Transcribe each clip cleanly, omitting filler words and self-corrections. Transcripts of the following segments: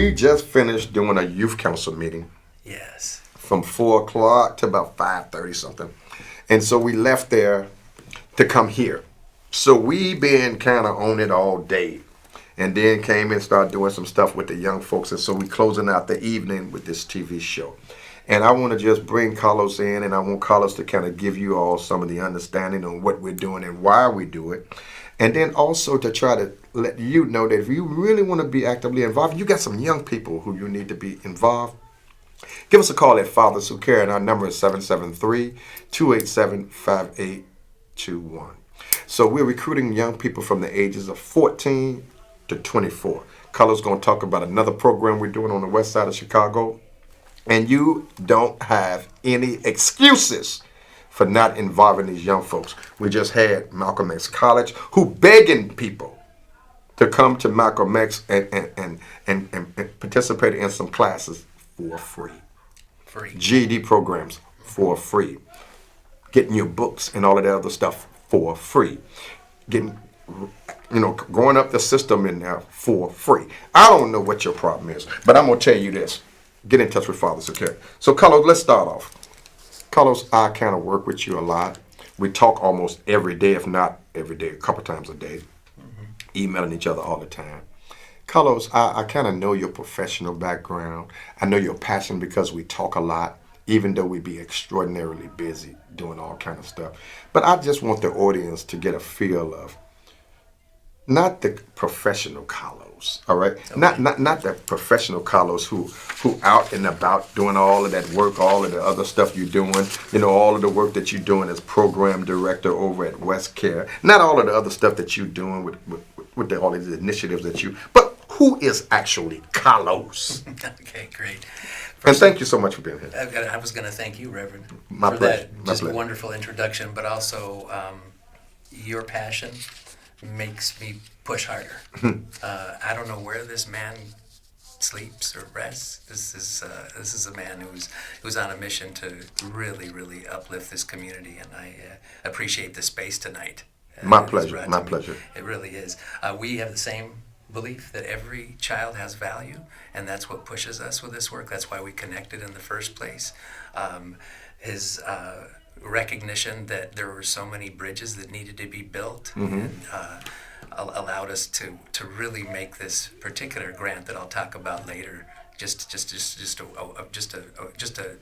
we just finished doing a youth council meeting. Yes. From 4 o'clock to about 5:30 something. And so we left there to come here. So we been kind of on it all day. And then came and started doing some stuff with the young folks. And so we closing out the evening with this TV show. And I want to just bring Carlos in, and I want Carlos to kind of give you all some of the understanding on what we're doing and why we do it. And then also to try to let you know that if you really want to be actively involved, you got some young people who you need to be involved. Give us a call at Fathers Who Care, and our number is 773-287-5821. So we're recruiting young people from the ages of 14 to 24. Carlos going to talk about another program we're doing on the west side of Chicago. And you don't have any excuses for not involving these young folks. We just had Malcolm X College, who begging people to come to Malcolm X and participate in some classes for free. GED programs for free. Getting your books and all of that other stuff for free. Getting, going up the system in there for free. I don't know what your problem is, but I'm going to tell you this. Get in touch with Fathers Who Care. So, Carlos, let's start off. Carlos, I kind of work with you a lot. We talk almost every day, if not every day, a couple times a day. Emailing each other all the time. Carlos, I kind of know your professional background. I know your passion because we talk a lot, even though we be extraordinarily busy doing all kind of stuff. But I just want the audience to get a feel of not the professional Carlos, all right? Okay. Not the professional Carlos who out and about doing all of that work, all of the other stuff you're doing, all of the work that you're doing as program director over at West Care. Not all of the other stuff that you're doing with all these initiatives that you, but who is actually Carlos? Okay, great. And thank you so much for being here. I was going to thank you, Reverend, My for pleasure. that just wonderful introduction, but also your passion makes me push harder. I don't know where this man sleeps or rests. This is a man who's on a mission to really, really uplift this community, and I appreciate the space tonight. My pleasure. My pleasure. It really is. We have the same belief that every child has value, and that's what pushes us with this work. That's why we connected in the first place. His recognition that there were so many bridges that needed to be built, and allowed us to really make this particular grant that I'll talk about later just a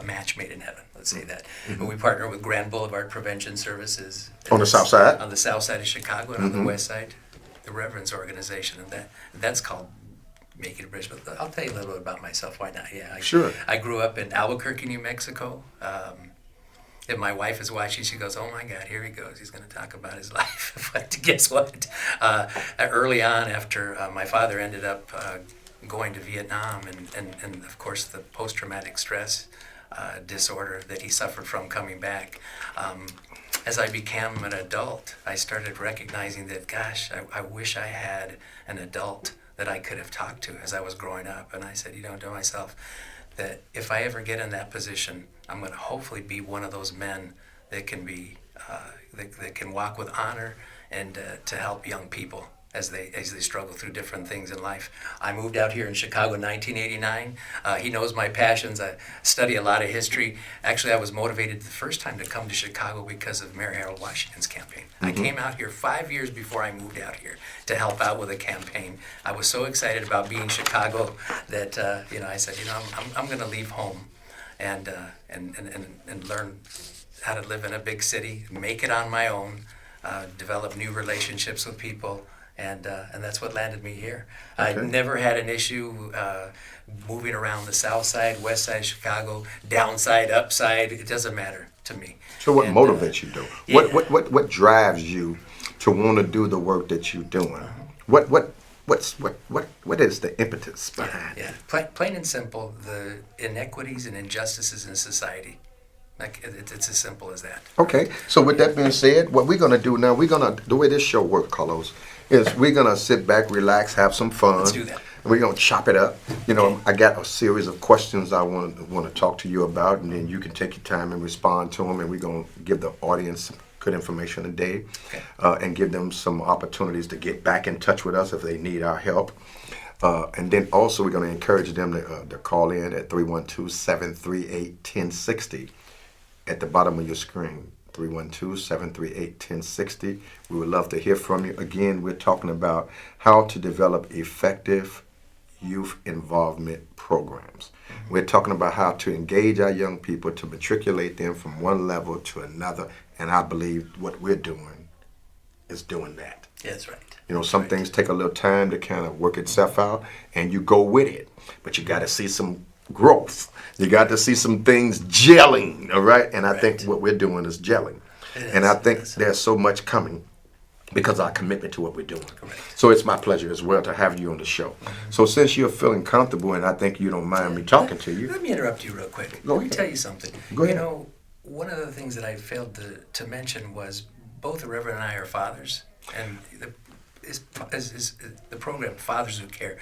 match made in heaven. Let's say that. We partner with Grand Boulevard Prevention Services on the south side. On the south side of Chicago, and on the west side, the Reverend's organization, and that's called Making a Bridge. But I'll tell you a little bit about myself. Why not? Yeah, sure. I grew up in Albuquerque, New Mexico. If my wife is watching, she goes, "Oh my God, here he goes. He's going to talk about his life." But guess what? Early on, after my father ended up going to Vietnam, and of course the post-traumatic stress disorder that he suffered from coming back, as I became an adult, I started recognizing that, gosh, I wish I had an adult that I could have talked to as I was growing up. And I said, to myself, that if I ever get in that position, I'm going to hopefully be one of those men that can be that can walk with honor and to help young people as they struggle through different things in life. I moved out here in Chicago in 1989. He knows my passions. I study a lot of history. Actually, I was motivated the first time to come to Chicago because of Mayor Harold Washington's campaign. I came out here 5 years before I moved out here to help out with a campaign. I was so excited about being Chicago that I said, I'm going to leave home and learn how to live in a big city, make it on my own, develop new relationships with people. And that's what landed me here. Okay. I never had an issue moving around the south side, west side of Chicago, downside, upside. It doesn't matter to me. So what motivates you, though? Yeah. What drives you to want to do the work that you're doing? What is the impetus behind it? Yeah. Plain and simple, the inequities and injustices in society. It's as simple as that. Okay. So with that being said, what we're going to do now, the way this show works, Carlos, is we're going to sit back, relax, have some fun. Let's do that. And we're going to chop it up. I got a series of questions I want to talk to you about, and then you can take your time and respond to them, and we're going to give the audience some good information today, and give them some opportunities to get back in touch with us if they need our help. And then also we're going to encourage them to call in at 312-738-1060 at the bottom of your screen. 312-738-1060. We would love to hear from you. Again, we're talking about how to develop effective youth involvement programs. We're talking about how to engage our young people to matriculate them from one level to another. And I believe what we're doing is doing that. Yeah, that's right. You know, some things take a little time to kind of work itself out, and you go with it. But you got to see some growth. You got to see some things gelling, all right? And I think what we're doing is gelling. And I think there's so much coming because of our commitment to what we're doing. Correct. So it's my pleasure as well to have you on the show. So since you're feeling comfortable, and I think you don't mind me talking to you. Let me interrupt you real quick. Go Let me ahead. tell you something. Go ahead. You know, one of the things that I failed to mention was both the Reverend and I are fathers, and is the program Fathers Who Care.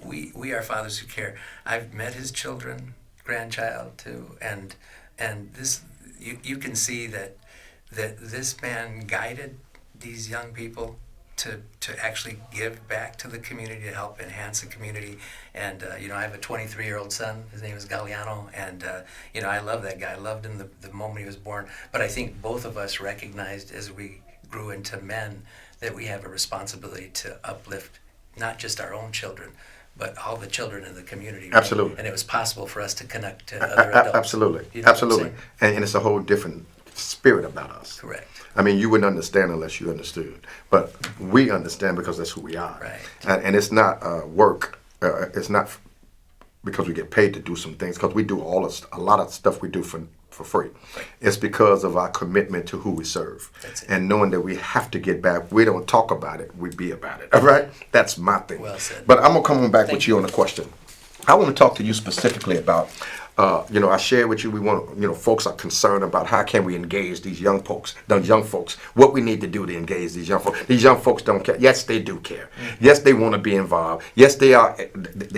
We are fathers who care. I've met his children, grandchild too, and this you can see that this man guided these young people to actually give back to the community, to help enhance the community. And you know, I have a 23-year-old son. His name is Galliano, and you know, I love that guy. I loved him the moment he was born. But I think both of us recognized as we grew into men that we have a responsibility to uplift not just our own children, but all the children in the community. Right? Absolutely. And it was possible for us to connect to other adults. Absolutely. You know what I'm Absolutely. saying? And it's a whole different spirit about us. Correct. I mean, you wouldn't understand unless you understood. But we understand because that's who we are. Right. And it's not work. It's not because we get paid to do some things, because we do a lot of stuff we do for free. Right. It's because of our commitment to who we serve. That's it. And knowing that we have to get back. We don't talk about it, we be about it. All right? That's my thing. Well said. But I'm going to come on back Thank with you on the question. I want to talk to you specifically about, you know, I shared with you, we want, you know, folks are concerned about how can we engage these young folks, what we need to do to engage these young folks. These young folks don't care. Yes, they do care. Yes, they want to be involved. Yes, they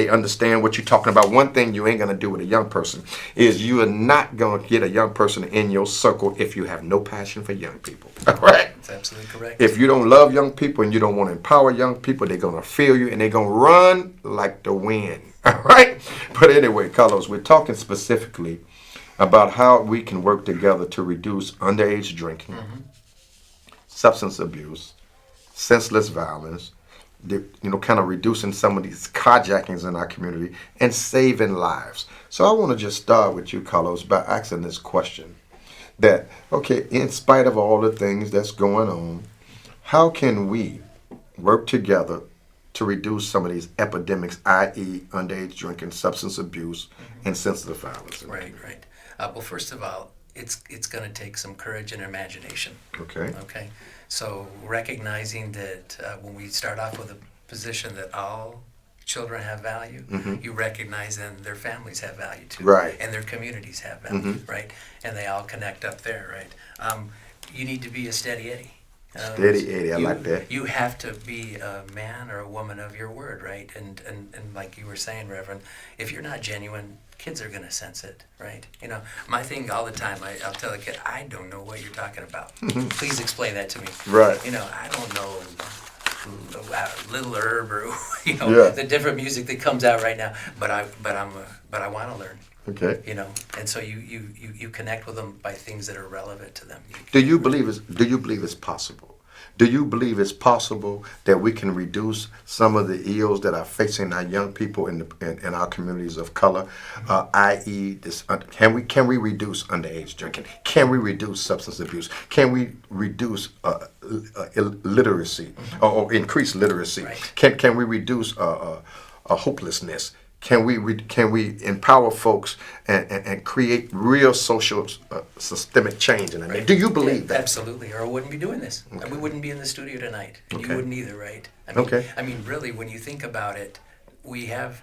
understand what you're talking about. One thing you ain't going to do with a young person is you are not going to get a young person in your circle if you have no passion for young people. All right? That's absolutely correct. If you don't love young people and you don't want to empower young people, they're going to feel you and they're going to run like the wind. All right? But anyway, Carlos, we're talking specifically about how we can work together to reduce underage drinking, substance abuse, senseless violence, you know, kind of reducing some of these carjackings in our community and saving lives. So I want to just start with you, Carlos, by asking this question. That, okay, in spite of all the things that's going on, how can we work together to reduce some of these epidemics, i.e. underage drinking, substance abuse, and sensitive violence? Right. Well, first of all, it's going to take some courage and imagination. Okay. Okay. So recognizing that when we start off with a position that all children have value, you recognize then their families have value too. Right. And their communities have value, right? And they all connect up there, right? You need to be a steady Eddie. Steady Eddie, I like that. You have to be a man or a woman of your word, right? And like you were saying, Reverend, if you're not genuine, kids are going to sense it, right? You know, my thing all the time, I'll tell a kid, I don't know what you're talking about. Please explain that to me. Right. You know, I don't know Little Herb or you know the different music that comes out right now, but I want to learn. Okay. You know, and so you connect with them by things that are relevant to them. Do you believe it's possible? Do you believe it's possible that we can reduce some of the ills that are facing our young people in our communities of color, i.e., this? Can we reduce underage drinking? Can we reduce substance abuse? Can we reduce illiteracy or increase literacy? Right. Can we reduce hopelessness? Can we empower folks and create real social systemic change in it? Do you believe that? Absolutely, or I wouldn't be doing this. Okay. We wouldn't be in the studio tonight. And Okay. you wouldn't either, right? I mean, Okay. I mean, really, when you think about it, we have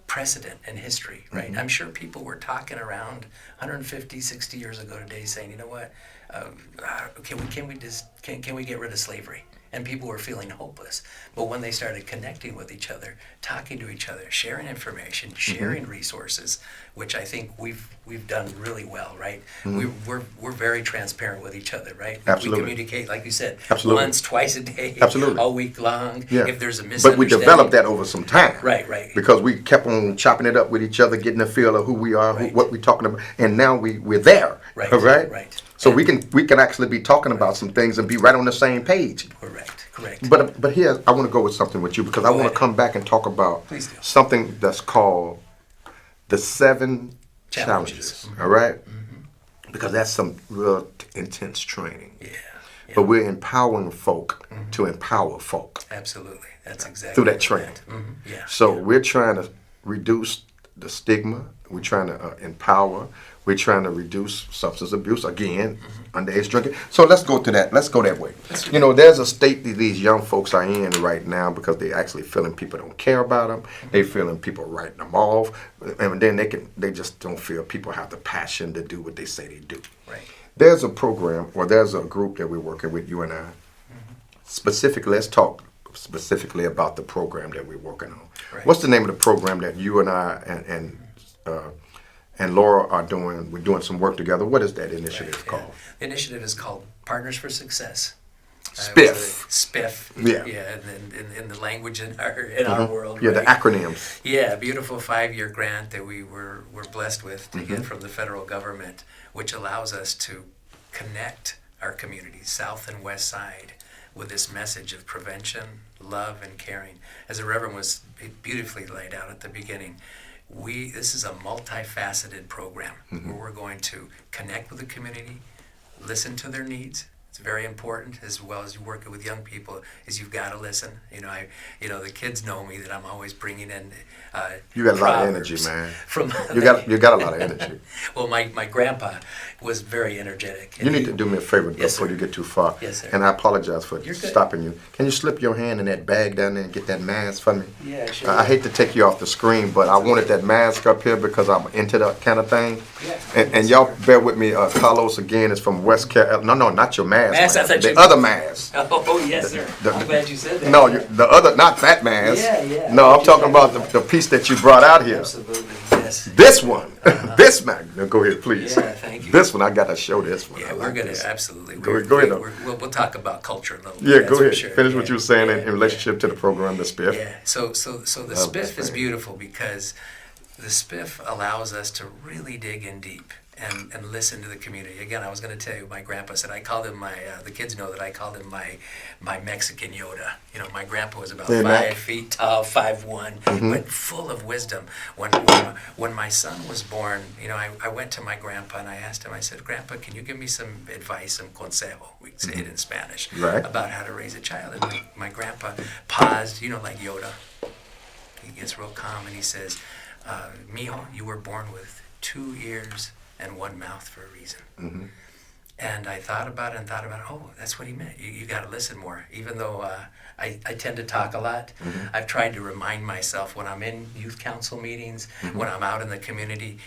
precedent in history, right? I'm sure people were talking around 150, 60 years ago today saying, you know what, can we get rid of slavery? and people were feeling hopeless. But when they started connecting with each other, talking to each other, sharing information, sharing resources, which I think we've done really well, right? We're very transparent with each other, right? Absolutely. We communicate, like you said, Absolutely. once, twice a day, Absolutely. all week long. Yeah. If there's a But misunderstanding. we developed that over some time. Right, right. Because we kept on chopping it up with each other, getting a feel of who we are, Right. what we're talking about, and now we're there. Right, Right? right. So And- we can actually be talking about some things and be right on the same page. Correct. But here I want to go with something with you because I Go want to ahead. come back and talk about Please do. something that's called the 7 challenges. All right? Because that's some real intense training. Yeah. But we're empowering folk to empower folk Absolutely. That's exactly through that what training. Yeah. So we're trying to reduce the stigma. We're trying to empower. We're trying to reduce substance abuse. Again, underage drinking. So let's go to that. Let's go that way. You know, there's a state that these young folks are in right now because they're actually feeling people don't care about them. They feeling people writing them off, and then they just don't feel people have the passion to do what they say they do. Right. There's a program or there's a group that we're working with, you and I. Specifically, let's talk specifically about the program that we're working on. Right. What's the name of the program that you and I and Laura are doing? We're doing some work together. What is that initiative Right, called? The initiative is called Partners for Success. SPIFF. SPIFF. Yeah. Yeah, in the language in our world. Yeah, the right? acronyms. Yeah, a beautiful 5-year grant that we're blessed with to get from the federal government, which allows us to connect our communities, South and West Side, with this message of prevention, love, and caring. As the Reverend was beautifully laid out at the beginning, this is a multifaceted program where we're going to connect with the community, listen to their needs. It's very important, as well as you working with young people, is you've got to listen. The kids know me that I'm always bringing in. You got a lot of proverbs energy, man. From You got a lot of energy. Well, my grandpa was very energetic. You need to do me a favor Yes, before sir. you get too far. Yes, sir. And I apologize for You're good. stopping you. Can you slip your hand in that bag down there and get that mask for me? Yeah, sure. I hate to take you off the screen, but I wanted that mask up here because I'm into that kind of thing. Yeah. And y'all bear with me. Carlos again is from West Carolina. No, not your mask. Mask, I man. thought The you- other mask. Oh, yes, sir. I'm glad you said that. No, the other, not that mask. Yeah. No, I'm talking about the piece that you brought out here. Absolutely, yes. This one, this mask. Now go ahead, please. Yeah, thank you. This one, I gotta show this one. Yeah, I we're like gonna this. absolutely. Go ahead. We'll talk about culture a little bit. Yeah, that's go for ahead. sure. Finish what Yeah, you were saying yeah, in relationship to the program, the SPIFF. Yeah. So the SPIFF is beautiful because the SPIFF allows us to really dig in deep and listen to the community. Again, I was going to tell you, my grandpa said I called him the kids know that I called him my Mexican Yoda. My grandpa was about Hey, 5 Mac. feet tall, 5'1", but full of wisdom. When my son was born, I went to my grandpa and I asked him, I said, Grandpa, can you give me some advice, some consejo, we say it in Spanish, Right. about how to raise a child? And my grandpa paused, like Yoda. He gets real calm and he says, Mijo, you were born with 2 ears and 1 mouth for a reason. And I thought about it. Oh, that's what he meant. You got to listen more. Even though I tend to talk a lot, I've tried to remind myself when I'm in youth council meetings, when I'm out in the community,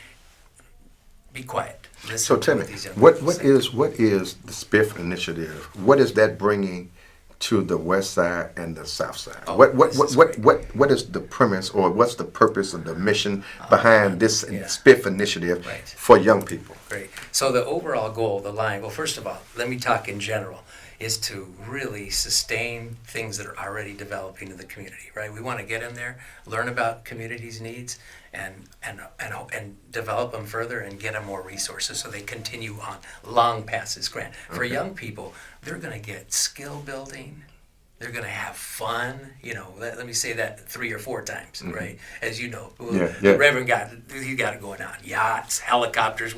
be quiet. Listen So to tell me, what these young what people say. what is the SPIFF initiative? What is that bringing to the West Side and the South Side? Oh, what this is great. what is the premise or what's the purpose of the mission behind this yeah. SPIFF initiative Right. for young people? Great. So the overall goal, the line, well, first of all, let me talk in general, is to really sustain things that are already developing in the community, right? We want to get in there, learn about communities' needs, and develop them further and get them more resources so they continue on long past this grant. For young people, they're going to get skill building. They're going to have fun. Let me say that 3 or 4 times, right? As you know, Yeah. the Reverend got it going on. Yachts, helicopters.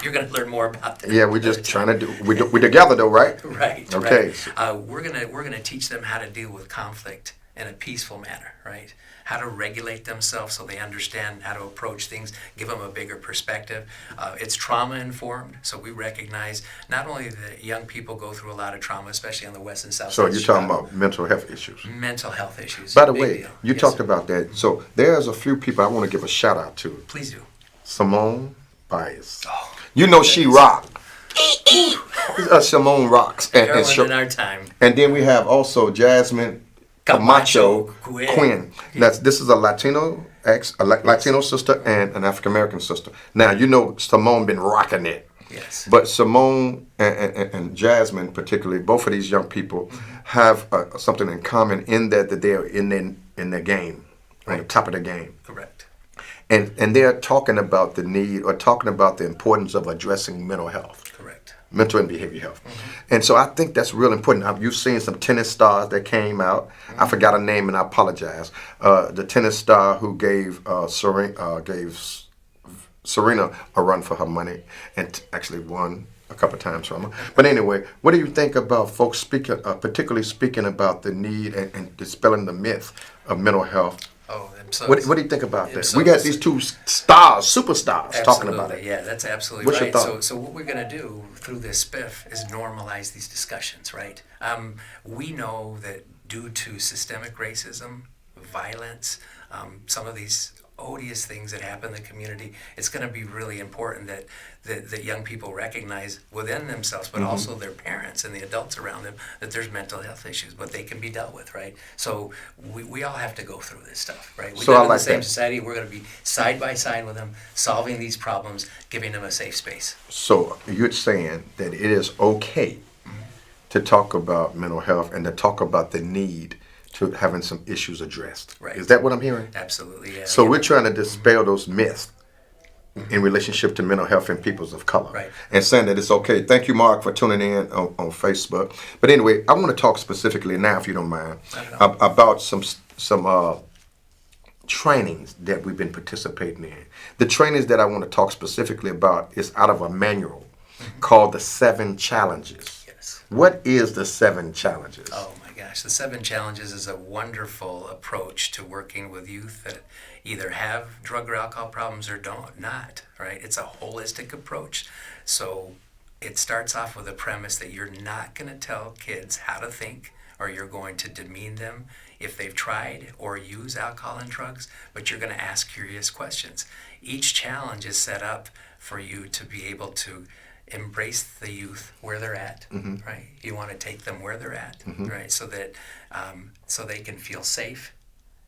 You're going to learn more about that. Yeah, we're just trying to do. We together though, right? Right. Okay. Right. We're gonna teach them how to deal with conflict in a peaceful manner, right? How to regulate themselves so they understand how to approach things, give them a bigger perspective. It's trauma informed, so we recognize not only that young people go through a lot of trauma, especially on the west and south So side of you're talking Chicago. about mental health issues. Mental health issues. By the Big way, deal. you Yes, talked sir. about that. So there's a few people I want to give a shout out to. Please do. Simone Bias. Oh, You know she rock. Simone rocks. Heroin in our time. And then we have also Jasmine Camacho Quinn. This is a Latino Latino sister and an African American sister. Now you know Simone been rocking it. Yes. But Simone and Jasmine, particularly, both of these young people have something in common in that they're in their game, on the top of the game. Correct. And they're talking about the need or talking about the importance of addressing mental health. Correct. Mental and behavior health. And so I think that's real important. You've seen some tennis stars that came out. I forgot her name and I apologize. The tennis star who gave Serena a run for her money and actually won a couple of times from her. But anyway, what do you think about folks particularly speaking about the need and dispelling the myth of mental health? Oh, what do you think about that? We got these two stars, superstars, talking about it. Yeah, that's absolutely What's right. Your thought? So what we're going to do through this SPIFF is normalize these discussions, right? We know that due to systemic racism, violence, some of these odious things that happen in the community, it's going to be really important that young people recognize within themselves, but also their parents and the adults around them, that there's mental health issues, but they can be dealt with, right? So we all have to go through this stuff, right? We live in the same society. We're going to be side by side with them, solving these problems, giving them a safe space. So you're saying that it is okay to talk about mental health and to talk about the need to having some issues addressed. Right. Is that what I'm hearing? Absolutely, yeah. So we're trying to dispel those myths in relationship to mental health and peoples of color. Right. And saying that it's okay. Thank you, Mark, for tuning in on Facebook. But anyway, I want to talk specifically now, if you don't mind, about some trainings that we've been participating in. The trainings that I want to talk specifically about is out of a manual called the 7 Challenges. Yes. What is the 7 Challenges? Oh my gosh, the 7 Challenges is a wonderful approach to working with youth that either have drug or alcohol problems or not, right? It's a holistic approach. So it starts off with a premise that you're not going to tell kids how to think, or you're going to demean them if they've tried or use alcohol and drugs, but you're going to ask curious questions. Each challenge is set up for you to be able to embrace the youth where they're at, right? You want to take them where they're at, right? So that so they can feel safe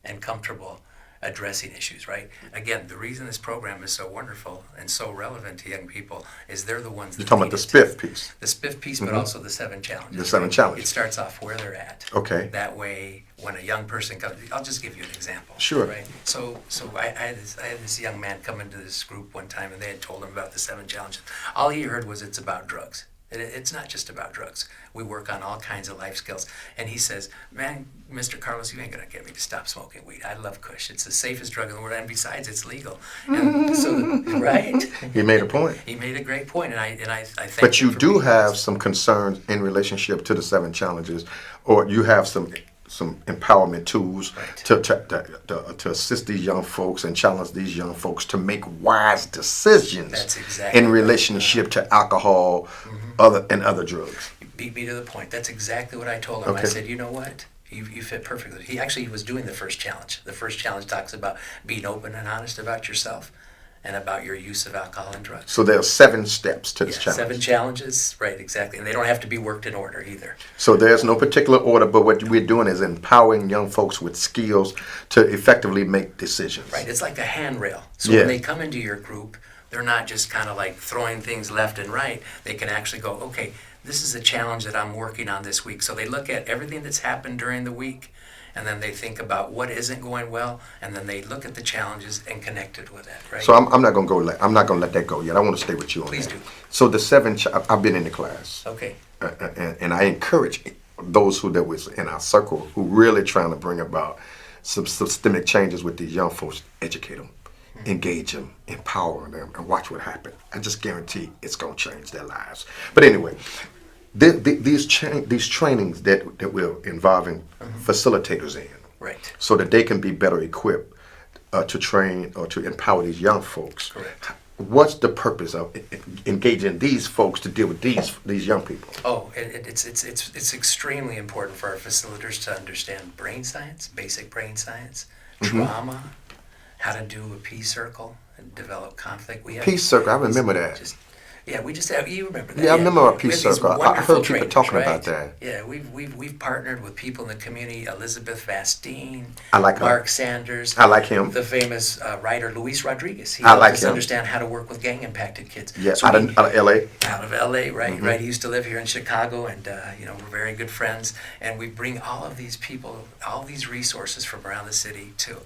and comfortable addressing issues, right? Again, the reason this program is so wonderful and so relevant to young people is they're the ones that You're talking about the SPIFF piece. The SPIFF piece, but also the 7 Challenges. The 7 Challenges. It starts off where they're at. Okay. That way, when a young person comes, I'll just give you an example. Sure. Right. So I had this young man come into this group one time, and they had told him about the 7 Challenges. All he heard was it's about drugs. It's not just about drugs. We work on all kinds of life skills. And he says, man, Mr. Carlos, you ain't going to get me to stop smoking weed. I love Kush. It's the safest drug in the world, and besides, it's legal. And so, right? He made a point. He made a great point, and I think. But you do have some concerns in relationship to the 7 Challenges, or you have some empowerment tools to assist these young folks and challenge these young folks to make wise decisions. That's exactly in relationship to alcohol, other drugs. You beat me to the point. That's exactly what I told him. Okay. I said, you know what? You fit perfectly. He was doing the first challenge. The first challenge talks about being open and honest about yourself and about your use of alcohol and drugs. So there are 7 steps to this challenge. 7 challenges, right, exactly. And they don't have to be worked in order either. So there's no particular order, but what we're doing is empowering young folks with skills to effectively make decisions. Right, it's like a handrail. So Yeah. when they come into your group, they're not just kind of like throwing things left and right. They can actually go, okay, this is a challenge that I'm working on this week. So they look at everything that's happened during the week, and then they think about what isn't going well, and then they look at the challenges and connect it with that, right? So I'm not gonna I'm not gonna let that go yet. I want to stay with you on Please that. do. So the 7, I've been in the class, Okay. and I encourage those that was in our circle who really trying to bring about some systemic changes with these young folks. Educate them, engage them, empower them, and watch what happens. I just guarantee it's gonna change their lives. But anyway. These trainings that we're involving facilitators in, Right. so that they can be better equipped to train or to empower these young folks. Correct. What's the purpose of engaging these folks to deal with these young people? Oh, it's extremely important for our facilitators to understand brain science, basic brain science, trauma, how to do a peace circle and develop conflict. We have Peace circle, I remember that. Yeah, we just have, you remember that. Yeah, I remember our We Peace have these Circle. I wonderful heard people trainers, talking right? about that. Yeah, we've partnered with people in the community. Elizabeth Vastine, I like her. Mark Sanders, I like him. the famous writer Luis Rodriguez. He I helped like us him. understand how to work with gang impacted kids. Yeah, So out of LA. out of LA, right? Mm-hmm. Right. He used to live here in Chicago, and we're very good friends. And we bring all of these people, all these resources from around the city to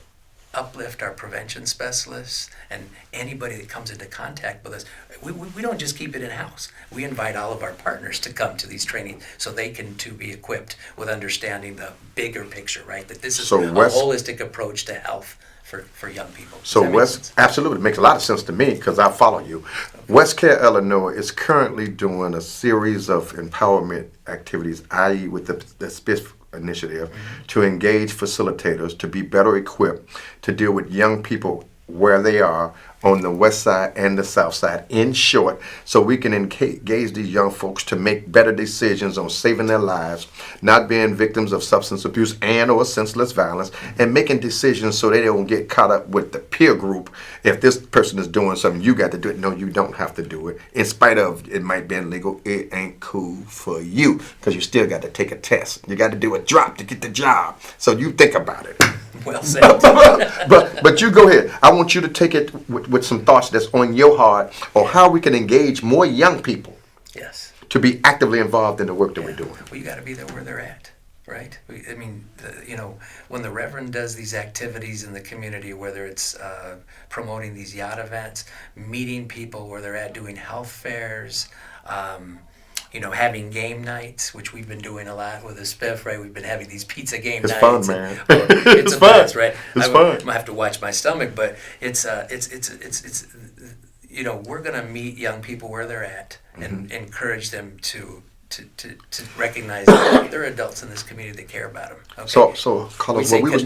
uplift our prevention specialists and anybody that comes into contact with us. We don't just keep it in house. We invite all of our partners to come to these trainings so they can too be equipped with understanding the bigger picture, right? That this is So a holistic approach to health for young people. Does So that make West, sense? absolutely, it makes a lot of sense to me because I follow you. West Care, Illinois is currently doing a series of empowerment activities, i.e. with the SPIFF Initiative, to engage facilitators to be better equipped to deal with young people where they are on the west side and the south side, in short, so we can engage these young folks to make better decisions on saving their lives, not being victims of substance abuse and or senseless violence, and making decisions so they don't get caught up with the peer group. If this person is doing something, you got to do it. No, you don't have to do it. In spite of it might be illegal, it ain't cool for you because you still got to take a test. You got to do a drop to get the job. So you think about it. Well said. but you go ahead. I want you to take it with some thoughts that's on your heart, or how we can engage more young people Yes. to be actively involved in the work that we're doing. Well, you got to be there where they're at, right? When the Reverend does these activities in the community, whether it's promoting these yacht events, meeting people where they're at, doing health fairs, having game nights, which we've been doing a lot with the SPIFF, right? We've been having these pizza game It's nights. fun, man. It's a fun. blast, right? It's I fun. might have to watch my stomach, but it's we're going to meet young people where they're at and encourage them to recognize that they're adults in this community that care about them. Okay? So we Carlos, say what we was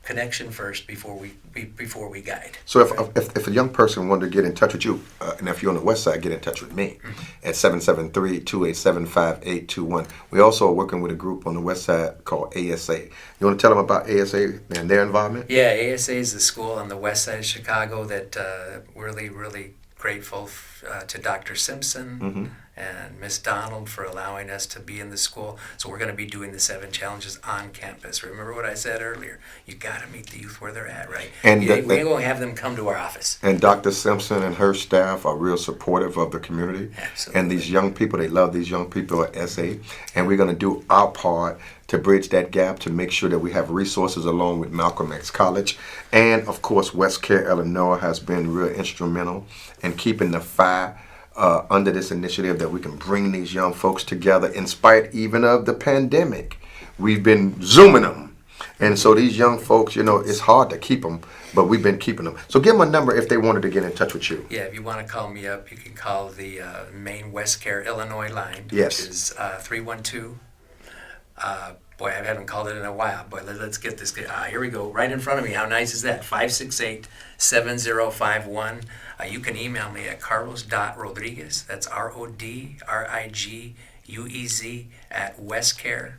connection first before we guide. So if a young person wanted to get in touch with you, and if you're on the west side, get in touch with me at 773-287-5821. We also are working with a group on the west side called ASA. You want to tell them about ASA and their involvement? Yeah, ASA is the school on the west side of Chicago that really grateful to Dr. Simpson and Miss Donald for allowing us to be in the school. So we're going to be doing the 7 challenges on campus. Remember what I said earlier? You got to meet the youth where they're at, right? And we ain't going to have them come to our office. And Dr. Simpson and her staff are real supportive of the community. Absolutely. And these young people, they love these young people at SA. And we're going to do our part to bridge that gap, to make sure that we have resources along with Malcolm X College. And of course, West Care, Illinois has been real instrumental in keeping the fire under this initiative, that we can bring these young folks together in spite even of the pandemic. We've been Zooming them. And so these young folks, it's hard to keep them, but we've been keeping them. So give them a number if they wanted to get in touch with you. Yeah, if you want to call me up, you can call the main West Care, Illinois line, Yes. which is 312. Boy, I haven't called it in a while. Boy, let's get this. Here we go, right in front of me. How nice is that? 568-7051. You can email me at carlos.rodriguez. That's RODRIGUEZ at westcare.com.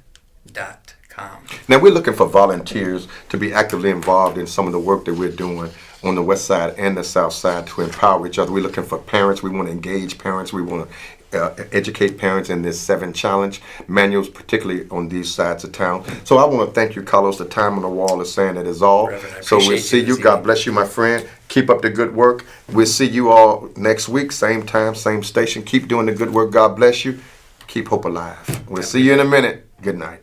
Now we're looking for volunteers to be actively involved in some of the work that we're doing on the west side and the south side to empower each other. We're looking for parents. We want to engage parents. We want to educate parents in this 7 challenge manuals, particularly on these sides of town. So I want to thank you, Carlos. The time on the wall is saying it is all. Reverend, I So we'll appreciate see you you. this God evening. bless you, my friend. Keep up the good work. We'll see you all next week, same time, same station. Keep doing the good work. God bless you. Keep hope alive. We'll see you in a minute. Good night.